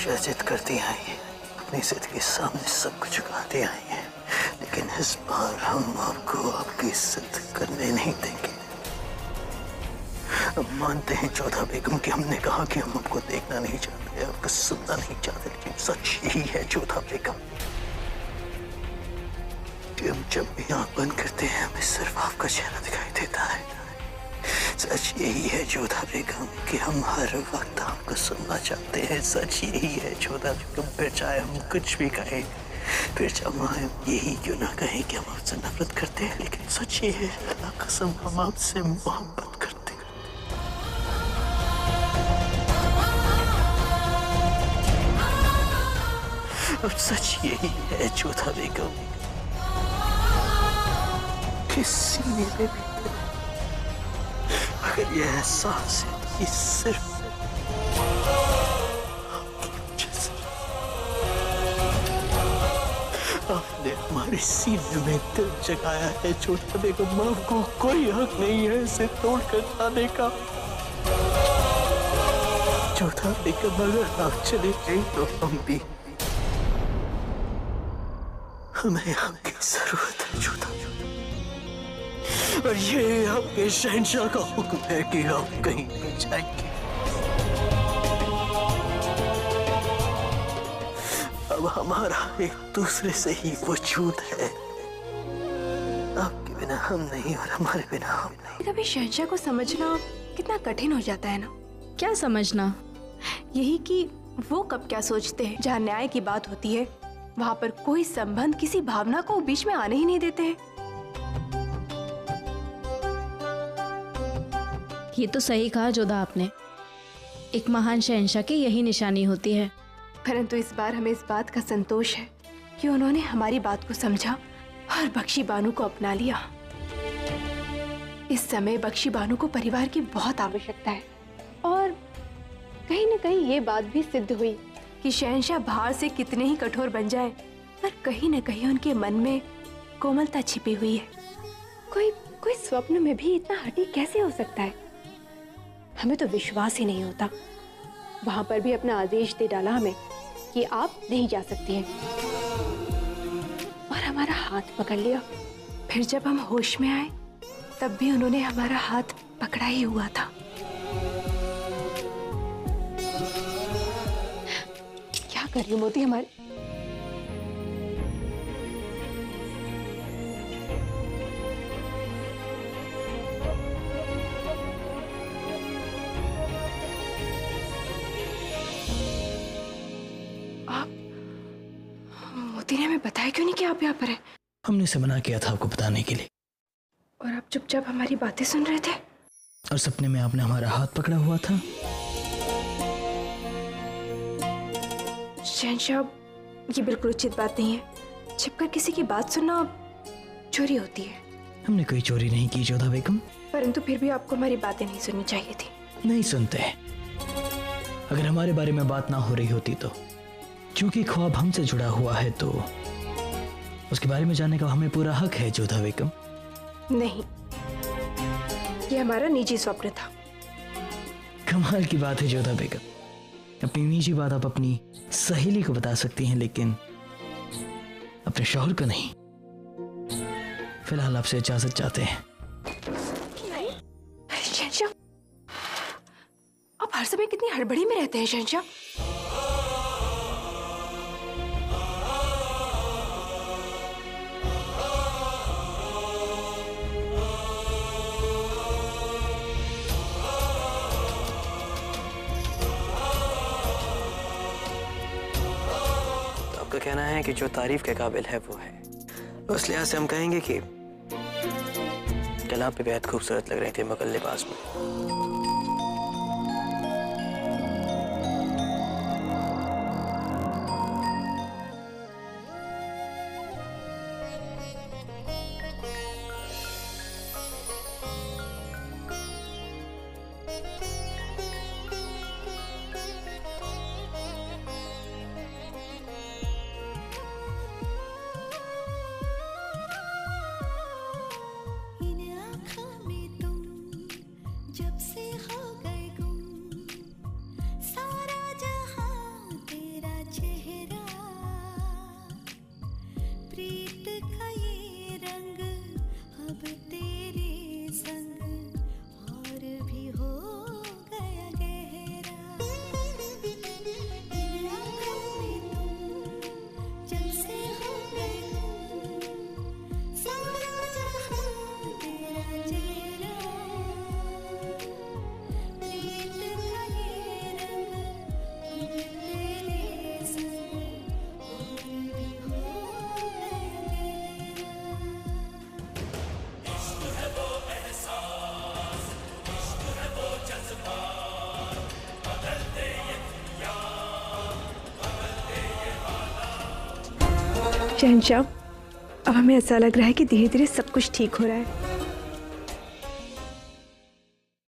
हमेशा जिद करती आई है, अपनी जिद के सामने सब कुछ झुकाती आई है, लेकिन इस बार हम आपको आपकी जिद करने नहीं देंगे। हम मानते हैं जोधा बेगम कि हमने कहा कि हम आपको देखना नहीं चाहते, आपको सुनना नहीं चाहते, लेकिन सच यही है जोधा बेगम कि हम जब भी आंख बंद करते हैं हमें सिर्फ आपका चेहरा दिखाई देता है। सच यही है जोधा बेगम कि हम हर वक्त आपको सुनना चाहते हैं। सच यही है जोधा बेगम, फिर चाहे हम कुछ भी कहें, फिर चाहे हम यही क्यों ना कहें कि हम आपसे नफरत करते हैं, लेकिन सच ये है अल्लाह कसम हम आपसे मोहब्बत करते हैं। अब सच यही है जोधा बेगम कि सीने में भी अगर ये एहसास है कि सिर्फ आपने हमारे सीने में दिल जगाया है जोधा बेगम, आपको कोई हक नहीं है इसे तोड़कर जाने का। जोधा बेगम अगर आप चले गए तो हम भी, हमें आपकी जरूरत है जोधा, और ये आपके शहंशाह का हुक्म है कि आप कहीं नहीं जाएंगे। अब हमारा एक दूसरे से ही वजूद है, आपके बिना हम नहीं और हमारे बिना हम नहीं। कभी शहंशाह को समझना कितना कठिन हो जाता है ना। क्या समझना? यही कि वो कब क्या सोचते हैं। जहाँ न्याय की बात होती है वहाँ पर कोई संबंध किसी भावना को बीच में आने ही नहीं देते हैं। ये तो सही कहा जोधा आपने, एक महान शहंशाह की यही निशानी होती है। परंतु इस बार हमें इस बात का संतोष है कि उन्होंने हमारी बात को समझा और बख्शी बानू को अपना लिया। इस समय बख्शी बानू को परिवार की बहुत आवश्यकता है, और कहीं न कहीं ये बात भी सिद्ध हुई कि शहंशाह बाहर से कितने ही कठोर बन जाए, पर कहीं न कहीं उनके मन में कोमलता छिपी हुई है। कोई स्वप्न में भी इतना हठी कैसे हो सकता है? हमें तो विश्वास ही नहीं होता। वहां पर भी अपना आदेश दे डाला हमें कि आप नहीं जा सकती हैं, और हमारा हाथ पकड़ लिया। फिर जब हम होश में आए तब भी उन्होंने हमारा हाथ पकड़ा ही हुआ था। क्या कर रही मोती हमारी? मोती ने हमें बताया क्यों नहीं कि आप यहाँ पर हैं? हमने से मना किया था आपको बताने के लिए, और आप चुपचाप हमारी बातें सुन रहे थे। और सपने में आपने हमारा हाथ पकड़ा हुआ था। शहंशाह, ये बिल्कुल उचित बात नहीं है। छिपकर किसी की बात सुनना चोरी होती है। हमने कोई चोरी नहीं की जोधा बेगम। परंतु फिर भी आपको हमारी बातें नहीं सुननी चाहिए थी। नहीं सुनते। अगर हमारे बारे में बात ना हो रही होती तो, क्योंकि ख्वाब हमसे जुड़ा हुआ है तो उसके बारे में जानने का हमें पूरा हक है जोधा बेगम। नहीं, ये हमारा निजी स्वप्न था। कमाल की बात है जोधा बेगम, अपनी निजी बात आप अपनी सहेली को बता सकती हैं, लेकिन अपने शौहर को नहीं। फिलहाल आपसे इजाजत चाहते हैं। शहंशाह, आप हर समय कितनी हड़बड़ी में रहते हैं शहंशाह। तो कहना है कि जो तारीफ के काबिल है वो है। उस लिहाज से हम कहेंगे कि कल आप पे बेहद खूबसूरत लग रहे थे मुगल लिबास में। जब से शहंशाह, अब हमें ऐसा लग रहा है कि धीरे धीरे सब कुछ ठीक हो रहा है।